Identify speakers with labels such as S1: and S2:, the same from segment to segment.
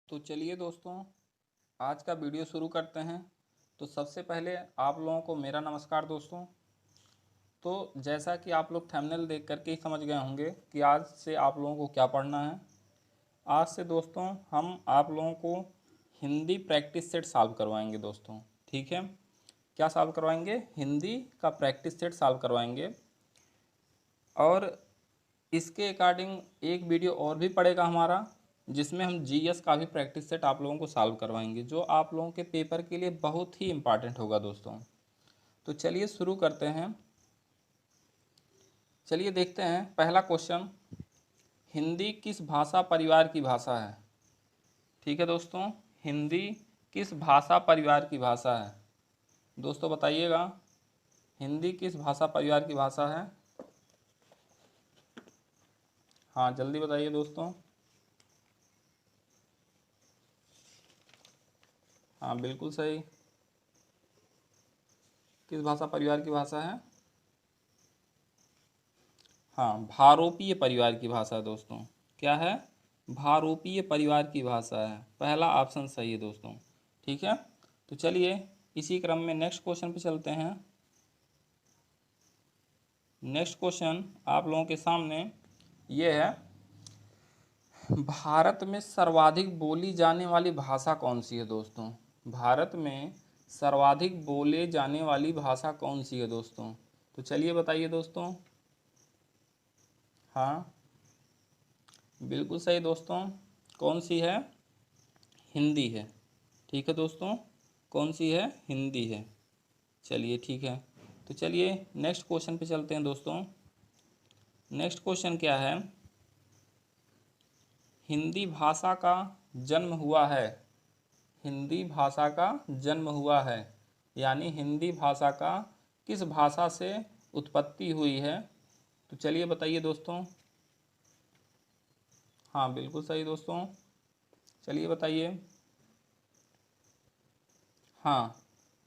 S1: तो चलिए दोस्तों, आज का वीडियो शुरू करते हैं। तो सबसे पहले आप लोगों को मेरा नमस्कार दोस्तों। तो जैसा कि आप लोग थंबनेल देख करके ही समझ गए होंगे कि आज से आप लोगों को क्या पढ़ना है। आज से दोस्तों हम आप लोगों को हिंदी प्रैक्टिस सेट सॉल्व करवाएंगे दोस्तों। ठीक है, क्या सॉल्व करवाएंगे? हिंदी का प्रैक्टिस सेट सॉल्व करवाएंगे। और इसके अकॉर्डिंग एक वीडियो और भी पड़ेगा हमारा, जिसमें हम जीएस का भी प्रैक्टिस सेट आप लोगों को सॉल्व करवाएंगे, जो आप लोगों के पेपर के लिए बहुत ही इम्पॉर्टेंट होगा दोस्तों। तो चलिए शुरू करते हैं। चलिए देखते हैं पहला क्वेश्चन, हिंदी किस भाषा परिवार की भाषा है? ठीक है दोस्तों, हिंदी किस भाषा परिवार की भाषा है? दोस्तों बताइएगा, हिंदी किस भाषा परिवार की भाषा है? हाँ जल्दी बताइए दोस्तों। हाँ बिल्कुल सही। किस भाषा परिवार की भाषा है? हाँ, भारोपीय परिवार की भाषा है दोस्तों। क्या है? भारोपीय परिवार की भाषा है। पहला ऑप्शन सही है दोस्तों। ठीक है, तो चलिए इसी क्रम में नेक्स्ट क्वेश्चन पे चलते हैं। नेक्स्ट क्वेश्चन आप लोगों के सामने ये है, भारत में सर्वाधिक बोली जाने वाली भाषा कौन सी है दोस्तों? भारत में सर्वाधिक बोले जाने वाली भाषा कौन सी है दोस्तों? तो चलिए बताइए दोस्तों। हाँ बिल्कुल सही दोस्तों। कौन सी है? हिंदी है। ठीक है दोस्तों, कौन सी है? हिंदी है। चलिए ठीक है, तो चलिए नेक्स्ट क्वेश्चन पे चलते हैं दोस्तों। नेक्स्ट क्वेश्चन क्या है, हिंदी भाषा का जन्म हुआ है। हिंदी भाषा का जन्म हुआ है, यानी हिंदी भाषा का किस भाषा से उत्पत्ति हुई है? तो चलिए बताइए दोस्तों। हाँ बिल्कुल सही दोस्तों, चलिए बताइए। हाँ,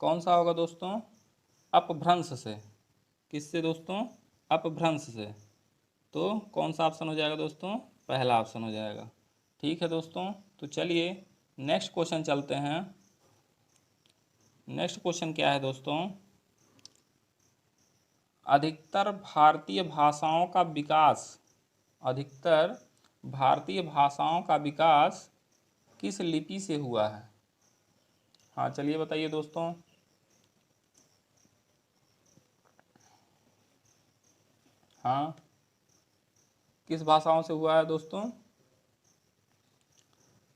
S1: कौन सा होगा दोस्तों? अपभ्रंश से। किससे दोस्तों? अपभ्रंश से। तो कौन सा ऑप्शन हो जाएगा दोस्तों? पहला ऑप्शन हो जाएगा। ठीक है दोस्तों, तो चलिए नेक्स्ट क्वेश्चन चलते हैं। नेक्स्ट क्वेश्चन क्या है दोस्तों, अधिकतर भारतीय भाषाओं का विकास, अधिकतर भारतीय भाषाओं का विकास किस लिपि से हुआ है? हाँ चलिए बताइए दोस्तों। हाँ, किस भाषाओं से हुआ है दोस्तों?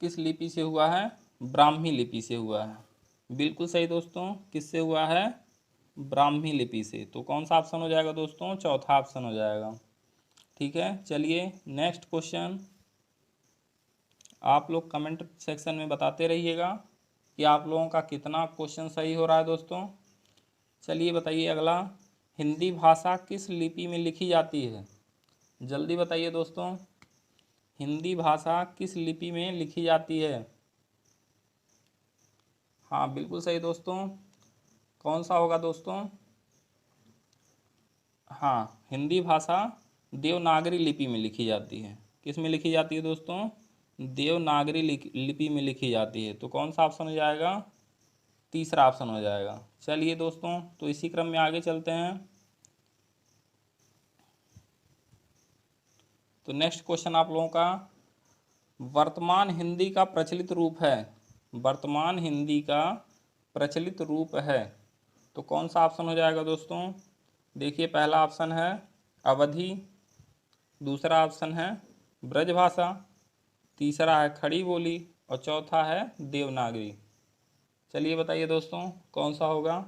S1: किस लिपि से हुआ है? ब्राह्मी लिपि से हुआ है। बिल्कुल सही दोस्तों, किससे हुआ है? ब्राह्मी लिपि से। तो कौन सा ऑप्शन हो जाएगा दोस्तों? चौथा ऑप्शन हो जाएगा। ठीक है, चलिए नेक्स्ट क्वेश्चन। आप लोग कमेंट सेक्शन में बताते रहिएगा कि आप लोगों का कितना क्वेश्चन सही हो रहा है दोस्तों। चलिए बताइए अगला, हिंदी भाषा किस लिपि में लिखी जाती है? जल्दी बताइए दोस्तों, हिंदी भाषा किस लिपि में लिखी जाती है? हाँ बिल्कुल सही दोस्तों, कौन सा होगा दोस्तों? हाँ, हिंदी भाषा देवनागरी लिपि में लिखी जाती है। किस में लिखी जाती है दोस्तों? देवनागरी लिपि में लिखी जाती है। तो कौन सा ऑप्शन हो जाएगा? तीसरा ऑप्शन हो जाएगा। चलिए दोस्तों, तो इसी क्रम में आगे चलते हैं। तो नेक्स्ट क्वेश्चन आप लोगों का, वर्तमान हिंदी का प्रचलित रूप है। वर्तमान हिंदी का प्रचलित रूप है, तो कौन सा ऑप्शन हो जाएगा दोस्तों? देखिए, पहला ऑप्शन है अवधी, दूसरा ऑप्शन है ब्रजभाषा, तीसरा है खड़ी बोली और चौथा है देवनागरी। चलिए बताइए दोस्तों, कौन सा होगा?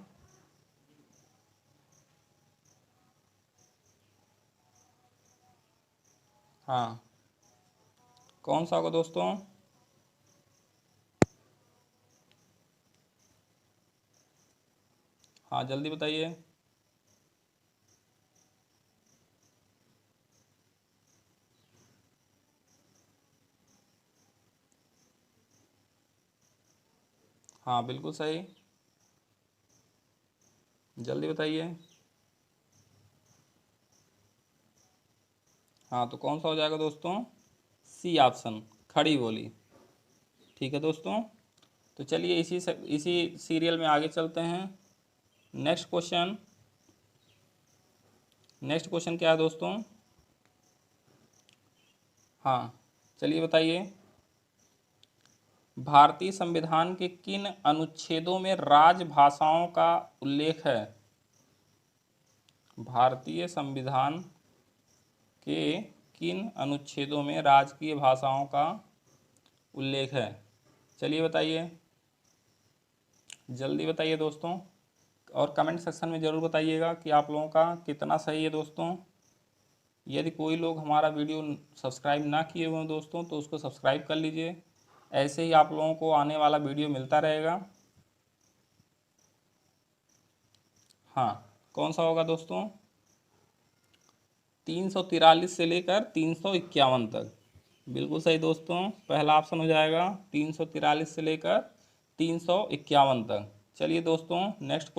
S1: हाँ, कौन सा होगा दोस्तों? हाँ जल्दी बताइए। हाँ बिल्कुल सही, जल्दी बताइए। हाँ, तो कौन सा हो जाएगा दोस्तों? सी ऑप्शन, खड़ी बोली। ठीक है दोस्तों, तो चलिए इसी सीरियल में आगे चलते हैं। नेक्स्ट क्वेश्चन क्या है दोस्तों? हाँ चलिए बताइए, भारतीय संविधान के किन अनुच्छेदों में राजभाषाओं का उल्लेख है? भारतीय संविधान के किन अनुच्छेदों में राजकीय भाषाओं का उल्लेख है? चलिए बताइए, जल्दी बताइए दोस्तों, और कमेंट सेक्शन में ज़रूर बताइएगा कि आप लोगों का कितना सही है दोस्तों। यदि कोई लोग हमारा वीडियो सब्सक्राइब ना किए हुए हैं दोस्तों तो उसको सब्सक्राइब कर लीजिए, ऐसे ही आप लोगों को आने वाला वीडियो मिलता रहेगा। हाँ, कौन सा होगा दोस्तों? 343 से लेकर 351 तक, बिल्कुल सही दोस्तों, पहला ऑप्शन हो जाएगा 343 से लेकर 351 तक। चलिए दोस्तों नेक्स्ट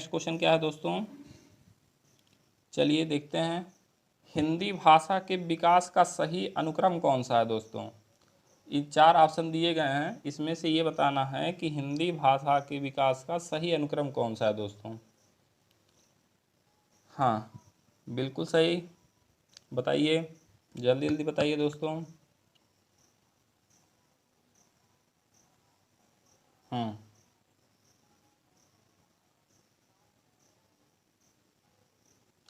S1: क्वेश्चन क्या है दोस्तों? चलिए देखते हैं, हिंदी भाषा के विकास का सही अनुक्रम कौन सा है दोस्तों? ये 4 ऑप्शन दिए गए हैं, इसमें से ये बताना है कि हिंदी भाषा के विकास का सही अनुक्रम कौन सा है दोस्तों। हाँ बिल्कुल सही, बताइए, जल्दी जल्दी बताइए दोस्तों।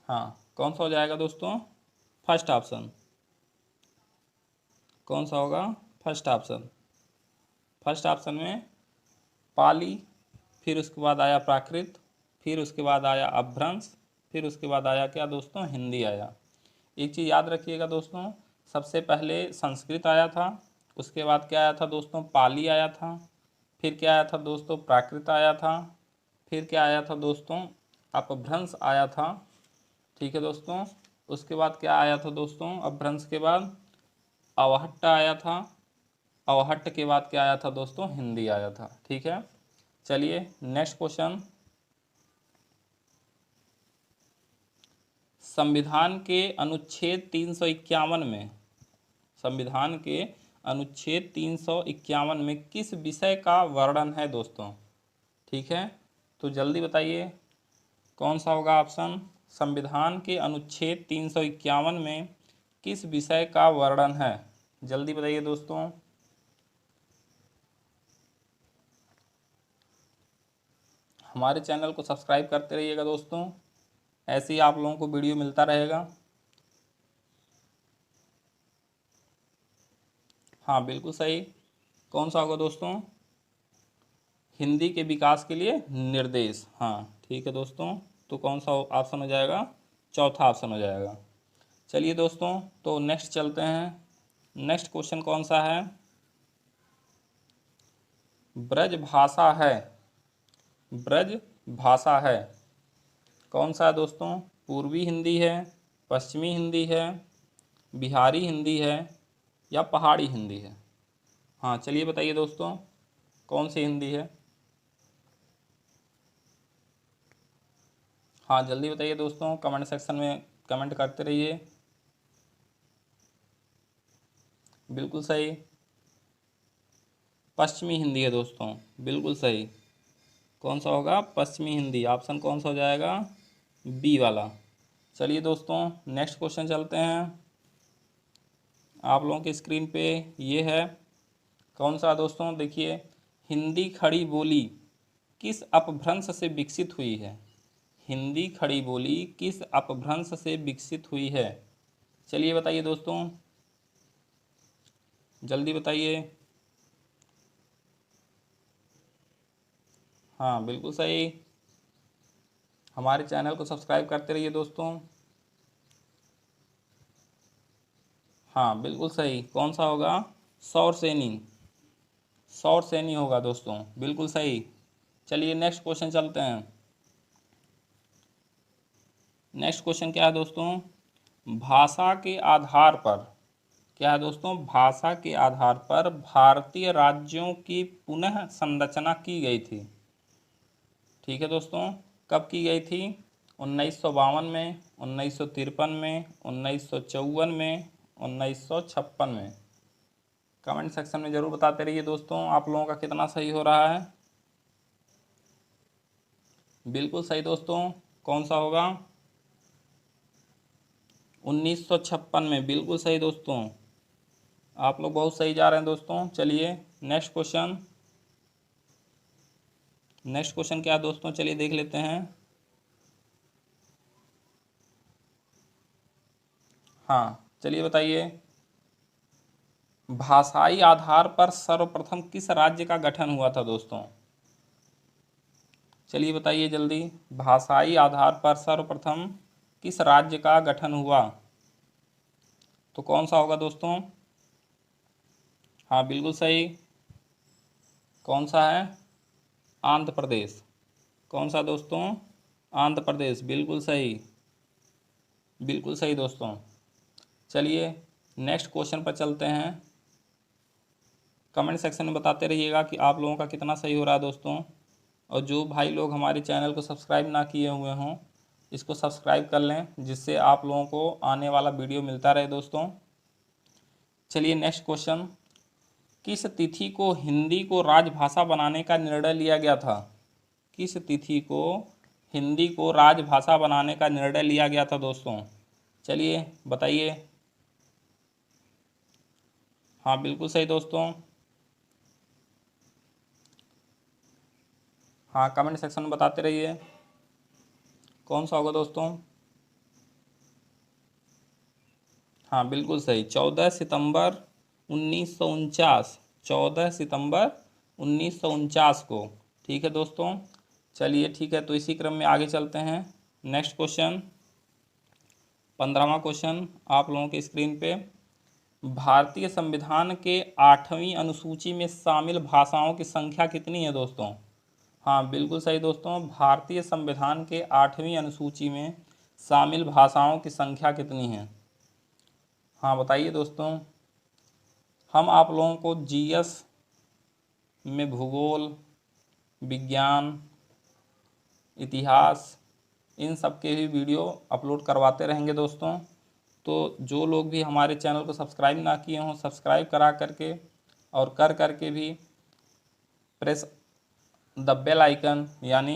S1: हाँ, कौन सा हो जाएगा दोस्तों? फर्स्ट ऑप्शन, कौन सा होगा? फर्स्ट ऑप्शन में पाली, फिर उसके बाद आया प्राकृत, फिर उसके बाद आया अपभ्रंश, फिर उसके बाद आया क्या दोस्तों? हिंदी आया। एक चीज़ याद रखिएगा दोस्तों, सबसे पहले संस्कृत आया था, उसके बाद क्या आया था दोस्तों? पाली आया था, फिर क्या आया था दोस्तों? प्राकृत आया था, फिर क्या आया था दोस्तों? अपभ्रंश आया था। ठीक है दोस्तों, उसके बाद क्या आया था दोस्तों? अपभ्रंश के बाद अवहट्ट आया था, अवहट्ट के बाद क्या आया था दोस्तों? हिंदी आया था। ठीक है, चलिए नेक्स्ट क्वेश्चन, संविधान के अनुच्छेद 351 में, संविधान के अनुच्छेद 351 में किस विषय का वर्णन है दोस्तों? ठीक है, तो जल्दी बताइए कौन सा होगा ऑप्शन? संविधान के अनुच्छेद 351 में किस विषय का वर्णन है? जल्दी बताइए दोस्तों। हमारे चैनल को सब्सक्राइब करते रहिएगा दोस्तों, ऐसे ही आप लोगों को वीडियो मिलता रहेगा। हाँ बिल्कुल सही, कौन सा होगा दोस्तों? हिंदी के विकास के लिए निर्देश। हाँ ठीक है दोस्तों, तो कौन सा ऑप्शन हो जाएगा? चौथा ऑप्शन हो जाएगा। चलिए दोस्तों, तो नेक्स्ट चलते हैं। नेक्स्ट क्वेश्चन कौन सा है? ब्रज भाषा है, ब्रज भाषा है, कौन सा है दोस्तों? पूर्वी हिंदी है, पश्चिमी हिंदी है, बिहारी हिंदी है, या पहाड़ी हिंदी है? हाँ चलिए बताइए दोस्तों, कौन सी हिंदी है? हाँ जल्दी बताइए दोस्तों, कमेंट सेक्शन में कमेंट करते रहिए। बिल्कुल सही, पश्चिमी हिंदी है दोस्तों, बिल्कुल सही। कौन सा होगा? पश्चिमी हिंदी, ऑप्शन कौन सा हो जाएगा? बी वाला। चलिए दोस्तों नेक्स्ट क्वेश्चन चलते हैं। आप लोगों की स्क्रीन पे ये है, कौन सा दोस्तों? देखिए, हिंदी खड़ी बोली किस अपभ्रंश से विकसित हुई है? हिंदी खड़ी बोली किस अपभ्रंश से विकसित हुई है? चलिए बताइए दोस्तों, जल्दी बताइए। हाँ बिल्कुल सही, हमारे चैनल को सब्सक्राइब करते रहिए दोस्तों। हाँ बिल्कुल सही, कौन सा होगा? सौरसेनी, सौरसेनी होगा दोस्तों, बिल्कुल सही। चलिए नेक्स्ट क्वेश्चन चलते हैं। नेक्स्ट क्वेश्चन क्या है दोस्तों? भाषा के आधार पर, क्या है दोस्तों? भाषा के आधार पर भारतीय राज्यों की पुनः संरचना की गई थी। ठीक है दोस्तों, कब की गई थी? 1952 में, 1953 में, 1954 में, 1956 में। कमेंट सेक्शन में ज़रूर बताते रहिए दोस्तों आप लोगों का कितना सही हो रहा है। बिल्कुल सही दोस्तों। कौन सा होगा? 1956 में। बिल्कुल सही दोस्तों, आप लोग बहुत सही जा रहे हैं दोस्तों। चलिए नेक्स्ट क्वेश्चन। नेक्स्ट क्वेश्चन क्या है दोस्तों, चलिए देख लेते हैं। हाँ चलिए बताइए, भाषाई आधार पर सर्वप्रथम किस राज्य का गठन हुआ था दोस्तों? चलिए बताइए जल्दी, भाषाई आधार पर सर्वप्रथम किस राज्य का गठन हुआ? तो कौन सा होगा दोस्तों? हाँ बिल्कुल सही। कौन सा है? आंध्र प्रदेश। कौन सा दोस्तों? आंध्र प्रदेश। बिल्कुल सही, बिल्कुल सही दोस्तों। चलिए नेक्स्ट क्वेश्चन पर चलते हैं। कमेंट सेक्शन में बताते रहिएगा कि आप लोगों का कितना सही हो रहा है दोस्तों। और जो भाई लोग हमारे चैनल को सब्सक्राइब ना किए हुए हों, इसको सब्सक्राइब कर लें, जिससे आप लोगों को आने वाला वीडियो मिलता रहे दोस्तों। चलिए नेक्स्ट क्वेश्चन, किस तिथि को हिंदी को राजभाषा बनाने का निर्णय लिया गया था? किस तिथि को हिंदी को राजभाषा बनाने का निर्णय लिया गया था दोस्तों? चलिए बताइए। हाँ बिल्कुल सही दोस्तों। हाँ कमेंट सेक्शन में बताते रहिए कौन सा होगा दोस्तों। हाँ बिल्कुल सही, 14 सितंबर 1949। 14 सितंबर 1949 को। ठीक है दोस्तों। चलिए ठीक है, तो इसी क्रम में आगे चलते हैं। नेक्स्ट क्वेश्चन, 15वां क्वेश्चन आप लोगों के स्क्रीन पे। भारतीय संविधान के 8वीं अनुसूची में शामिल भाषाओं की संख्या कितनी है दोस्तों? हाँ बिल्कुल सही दोस्तों, भारतीय संविधान के 8वीं अनुसूची में शामिल भाषाओं की संख्या कितनी है? हाँ बताइए दोस्तों। हम आप लोगों को जीएस में भूगोल, विज्ञान, इतिहास, इन सब के भी वीडियो अपलोड करवाते रहेंगे दोस्तों। तो जो लोग भी हमारे चैनल को सब्सक्राइब ना किए हों, सब्सक्राइब करा करके और कर करके भी प्रेस द बेल आइकन, यानी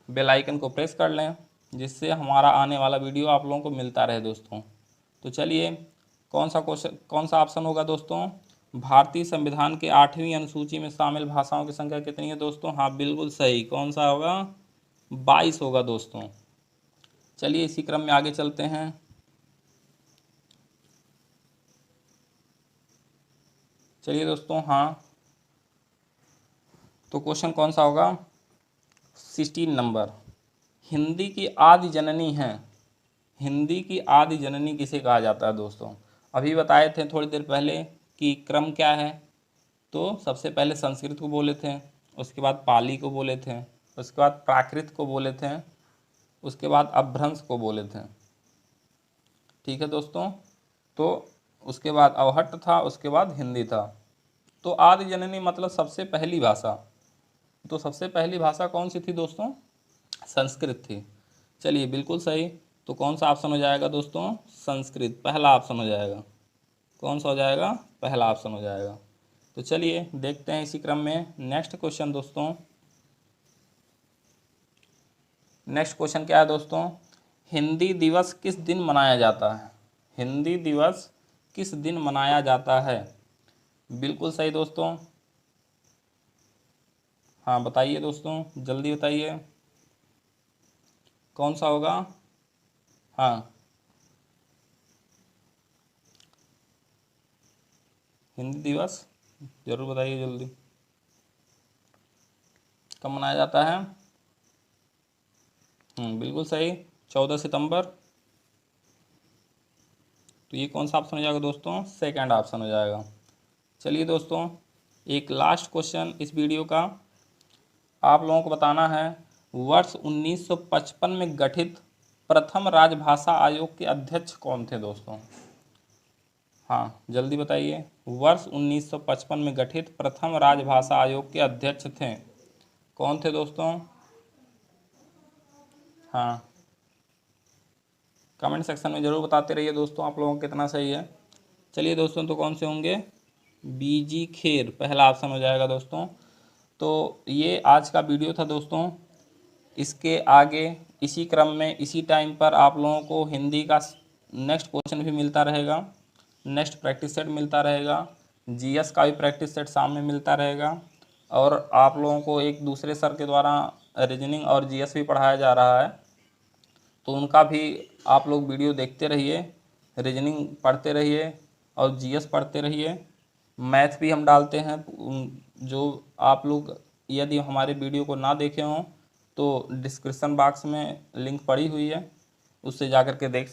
S1: बेल आइकन को प्रेस कर लें, जिससे हमारा आने वाला वीडियो आप लोगों को मिलता रहे दोस्तों। तो चलिए कौन सा क्वेश्चन, कौन सा ऑप्शन होगा दोस्तों? भारतीय संविधान के 8वीं अनुसूची में शामिल भाषाओं की संख्या कितनी है दोस्तों? हाँ बिल्कुल सही। कौन सा होगा? 22 होगा दोस्तों। चलिए इसी क्रम में आगे चलते हैं। चलिए दोस्तों, हाँ तो क्वेश्चन कौन सा होगा? 16 नंबर, हिंदी की आदि जननी है। हिंदी की आदि जननी किसे कहा जाता है दोस्तों? अभी बताए थे थोड़ी देर पहले कि क्रम क्या है। तो सबसे पहले संस्कृत को बोले थे, उसके बाद पाली को बोले थे, उसके बाद प्राकृत को बोले थे, उसके बाद अपभ्रंश को बोले थे। ठीक है दोस्तों। तो उसके बाद अवहट्ट था, उसके बाद हिंदी था। तो आदि जननी मतलब सबसे पहली भाषा। तो सबसे पहली भाषा कौन सी थी दोस्तों? संस्कृत थी। चलिए बिल्कुल सही। तो कौन सा ऑप्शन हो जाएगा दोस्तों? संस्कृत, पहला ऑप्शन हो जाएगा। कौन सा हो जाएगा? पहला ऑप्शन हो जाएगा। तो चलिए देखते हैं इसी क्रम में नेक्स्ट क्वेश्चन दोस्तों। नेक्स्ट क्वेश्चन क्या है दोस्तों? हिंदी दिवस किस दिन मनाया जाता है? हिंदी दिवस किस दिन मनाया जाता है? बिल्कुल सही दोस्तों। हाँ बताइए दोस्तों, जल्दी बताइए कौन सा होगा। हाँ हिंदी दिवस जरूर बताइए जल्दी, कब मनाया जाता है? बिल्कुल सही, 14 सितंबर। तो ये कौन सा ऑप्शन हो जाएगा दोस्तों? सेकंड ऑप्शन हो जाएगा। चलिए दोस्तों, एक लास्ट क्वेश्चन इस वीडियो का। आप लोगों को बताना है वर्ष 1955 में गठित प्रथम राजभाषा आयोग के अध्यक्ष कौन थे दोस्तों? हाँ जल्दी बताइए। वर्ष 1955 में गठित प्रथम राजभाषा आयोग के अध्यक्ष थे, कौन थे दोस्तों? हाँ कमेंट सेक्शन में ज़रूर बताते रहिए दोस्तों आप लोगों को कितना सही है। चलिए दोस्तों, तो कौन से होंगे? बीजी खेर पहला ऑप्शन हो जाएगा दोस्तों। तो ये आज का वीडियो था दोस्तों। इसके आगे इसी क्रम में इसी टाइम पर आप लोगों को हिंदी का नेक्स्ट क्वेश्चन भी मिलता रहेगा, नेक्स्ट प्रैक्टिस सेट मिलता रहेगा, जीएस का भी प्रैक्टिस सेट सामने मिलता रहेगा, और आप लोगों को एक दूसरे सर के द्वारा रीजनिंग और जीएस भी पढ़ाया जा रहा है, तो उनका भी आप लोग वीडियो देखते रहिए, रीजनिंग पढ़ते रहिए और जीएस पढ़ते रहिए। मैथ भी हम डालते हैं, जो आप लोग यदि हमारे वीडियो को ना देखे हों तो डिस्क्रिप्शन बॉक्स में लिंक पड़ी हुई है, उससे जा कर के देख